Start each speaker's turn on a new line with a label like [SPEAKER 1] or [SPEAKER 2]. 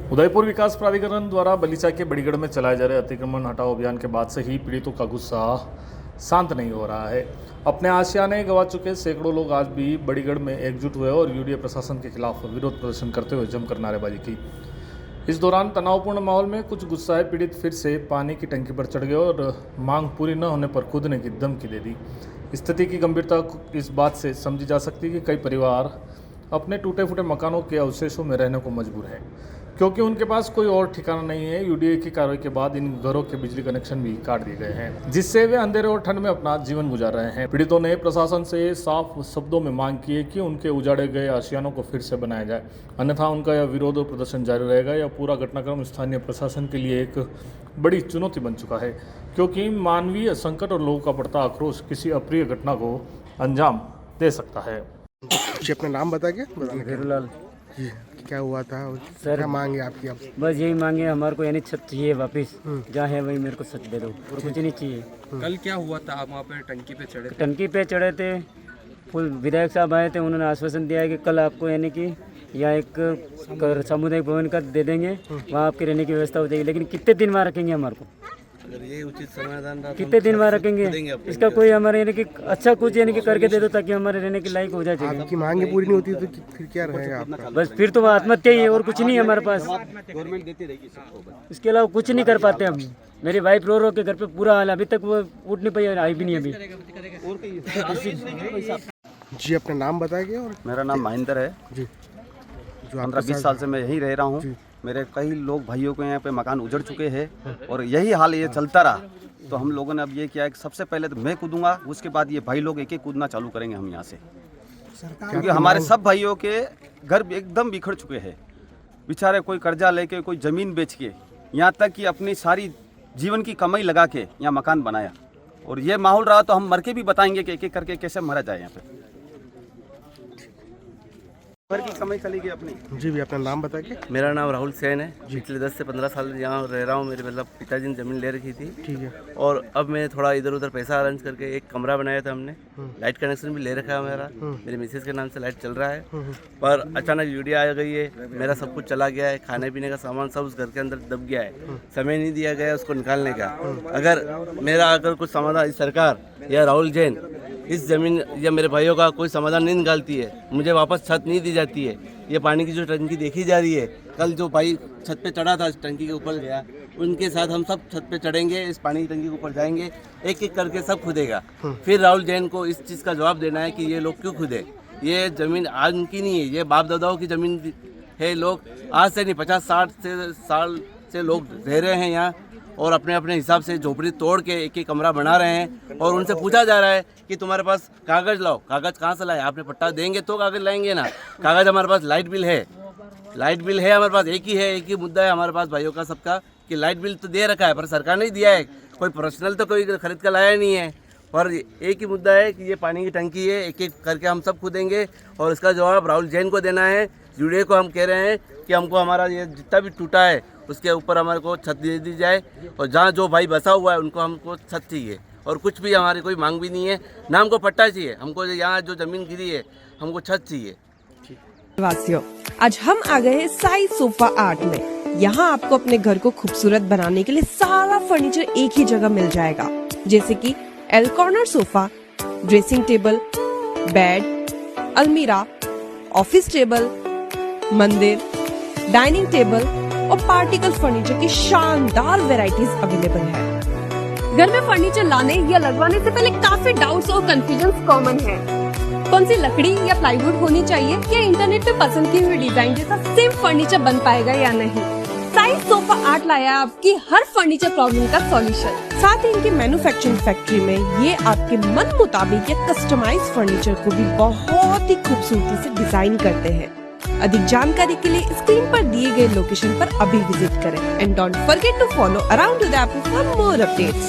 [SPEAKER 1] उदयपुर विकास प्राधिकरण द्वारा बलीचा के बड़ीगढ़ में चलाए जा रहे अतिक्रमण हटाओ अभियान के बाद से ही पीड़ितों का गुस्सा शांत नहीं हो रहा है। अपने आशियाने गंवा चुके सैकड़ों लोग आज भी बड़ीगढ़ में एकजुट हुए और यूडीए प्रशासन के खिलाफ विरोध प्रदर्शन करते हुए जमकर नारेबाजी की। इस दौरान तनावपूर्ण माहौल में कुछ गुस्साए पीड़ित फिर से पानी की टंकी पर चढ़ गए और मांग पूरी न होने पर कूदने की धमकी दे दी। स्थिति की गंभीरता इस बात से समझी जा सकती है कि कई परिवार अपने टूटे फूटे मकानों के अवशेषों में रहने को मजबूर हैं, क्योंकि उनके पास कोई और ठिकाना नहीं है। यूडीए की कार्रवाई के बाद इन घरों के बिजली कनेक्शन भी काट दिए गए हैं, जिससे वे अंधेरे और ठंड में अपना जीवन गुजार रहे हैं। पीड़ितों ने प्रशासन से साफ शब्दों में मांग की है कि उनके उजाड़े गए आशियानों को फिर से बनाया जाए, अन्यथा उनका यह विरोध प्रदर्शन जारी रहेगा। यह पूरा घटनाक्रम स्थानीय प्रशासन के लिए एक बड़ी चुनौती बन चुका है, क्योंकि मानवीय संकट और लोगों का बढ़ता आक्रोश किसी अप्रिय घटना को अंजाम दे सकता है।
[SPEAKER 2] जी अपना नाम बता के
[SPEAKER 3] हीरूलाल
[SPEAKER 2] जी क्या हुआ था और
[SPEAKER 3] सर,
[SPEAKER 2] क्या मांगे आपकी अब?
[SPEAKER 3] बस यही मांगे हमारे को, यानी छत चाहिए वापस, जहाँ है वही मेरे को छत दे दो और कुछ नहीं चाहिए।
[SPEAKER 4] कल क्या हुआ था? आप वहाँ पे टंकी पे चढ़े थे?
[SPEAKER 3] टंकी पे चढ़े थे, फुल विधायक साहब आए थे, उन्होंने आश्वासन दिया है कि कल आपको यानी कि यहाँ एक सामुदायिक भवन का दे देंगे, वहाँ आपकी रहने की व्यवस्था हो जाएगी। लेकिन कितने दिन वहाँ रखेंगे हमारे को?
[SPEAKER 4] अगर ये उचित समाधान रहा
[SPEAKER 3] कितने दिन वहाँ रखेंगे? इसका कोई हमारे यानी कि अच्छा कुछ यानी कि करके दे दो, ताकि हमारे रहने की लायक हो जाए।
[SPEAKER 2] आपकी मांगे पूरी नहीं होती तो फिर क्या रहेगा आपका?
[SPEAKER 3] बस फिर तो आत्महत्या ही है और कुछ नहीं है हमारे पास।
[SPEAKER 4] गवर्नमेंट देती रहेगी सबको।
[SPEAKER 3] इसके अलावा कुछ नहीं कर पाते हम। मेरी वाइफ रो रो के घर पे पूरा हाल, अभी तक वो उठ नहीं पाई, आई भी नहीं अभी।
[SPEAKER 2] जी अपना नाम बताएंगे? और
[SPEAKER 5] मेरा नाम महेंद्र है
[SPEAKER 2] जी जो
[SPEAKER 5] 15-20 साल से मैं यहीं रह रहा हूँ। मेरे कई लोग भाइयों के यहाँ पे मकान उजड़ चुके हैं और यही हाल ये चलता रहा, तो हम लोगों ने अब ये किया है कि सबसे पहले तो मैं कूदूंगा, उसके बाद ये भाई लोग एक एक कूदना चालू करेंगे हम यहाँ से, क्योंकि हमारे सब भाइयों के घर एकदम बिखर चुके हैं। बेचारे कोई कर्जा लेके, कोई ज़मीन बेच के, यहाँ तक कि अपनी सारी जीवन की कमाई लगा के यहाँ मकान बनाया, और ये माहौल रहा तो हम मर के भी बताएंगे कि एक एक करके कैसे मरा जाए यहाँ पे। घर की कमाई चली गई अपनी।
[SPEAKER 2] जी भी अपना नाम बता के?
[SPEAKER 6] मेरा नाम राहुल सेन है। पिछले 10 से 15 साल यहाँ रह रहा हूँ। मेरे मतलब पिताजी ने ज़मीन ले रखी थी,
[SPEAKER 2] ठीक है,
[SPEAKER 6] और अब मैं थोड़ा इधर उधर पैसा अरेंज करके एक कमरा बनाया था हमने। लाइट कनेक्शन भी ले रखा है मेरा, मेरे मिसेज के नाम से लाइट चल रहा है। पर अचानक यूडीए आ गई है, मेरा सब कुछ चला गया है, खाने पीने का सामान सब उस घर के अंदर दब गया है। समय नहीं दिया गया उसको निकालने का। अगर कुछ समाधान सरकार या राहुल जैन इस ज़मीन या मेरे भाइयों का कोई समाधान नहीं निकालती है, मुझे वापस छत नहीं दी जाती है, ये पानी की जो टंकी देखी जा रही है, कल जो भाई छत पे चढ़ा था, टंकी के ऊपर गया, उनके साथ हम सब छत पे चढ़ेंगे, इस पानी की टंकी के ऊपर जाएंगे, एक एक करके सब खुदेगा। फिर राहुल जैन को इस चीज़ का जवाब देना है कि ये लोग क्यों खुदे। ये ज़मीन आज उनकी नहीं है, ये बाप दादाओं की ज़मीन है। लोग आज से नहीं, 50-60 साल से लोग रह रहे हैं यहाँ, और अपने अपने हिसाब से झोपड़ी तोड़ के एक एक कमरा बना रहे हैं। और उनसे पूछा जा रहा है कि तुम्हारे पास कागज़ लाओ। कागज़ कहाँ से लाए? आपने पट्टा देंगे तो कागज़ लाएंगे ना। कागज़ हमारे पास लाइट बिल है, लाइट बिल है हमारे पास, एक ही मुद्दा है हमारे पास भाइयों का सबका कि लाइट बिल तो दे रखा है, पर सरकार नहीं दिया है। कोई पर्सनल तो कोई खरीद कर लाया नहीं है, पर एक ही मुद्दा है कि ये पानी की टंकी है, एक एक करके हम सब खुदेंगे, और इसका जवाब राहुल जैन को देना है। यूडीए को हम कह रहे हैं कि हमको हमारा ये जितना भी टूटा है उसके ऊपर हमारे को छत दे दी जाए, और जहाँ जो भाई बसा हुआ है उनको हमको छत चाहिए, और कुछ भी हमारी कोई मांग भी नहीं है, ना हमको पट्टा चाहिए। हमको यहाँ जो ज़मीन गिरी है हमको छत चाहिए।
[SPEAKER 7] वासियों, आज हम आ गए हैं साई सोफा आर्ट में। यहाँ आपको अपने घर को खूबसूरत बनाने के लिए सारा फर्नीचर एक ही जगह मिल जाएगा, जैसे कि L corner sofa, dressing table, bed, अलमीरा, ऑफिस टेबल, मंदिर, डाइनिंग टेबल और पार्टिकल फर्नीचर की शानदार वैरायटीज अवेलेबल है।
[SPEAKER 8] घर में फर्नीचर लाने या लगवाने से पहले काफी डाउट्स और कंफ्यूजन कॉमन है। कौन सी लकड़ी या प्लाईवुड होनी चाहिए, क्या इंटरनेट पे पसंद की हुई डिजाइन जैसा सेम फर्नीचर बन पाएगा या नहीं। साई सोफा आर्ट लाया आपकी हर फर्नीचर प्रॉब्लम का सॉल्यूशन।
[SPEAKER 7] साथ ही इनकी मैन्युफैक्चरिंग फैक्ट्री में ये आपके मन मुताबिक या कस्टमाइज फर्नीचर को भी बहुत ही खूबसूरती से डिजाइन करते हैं। अधिक जानकारी के लिए स्क्रीन पर दिए गए लोकेशन पर अभी विजिट करें and don't forget to follow around the app for more updates.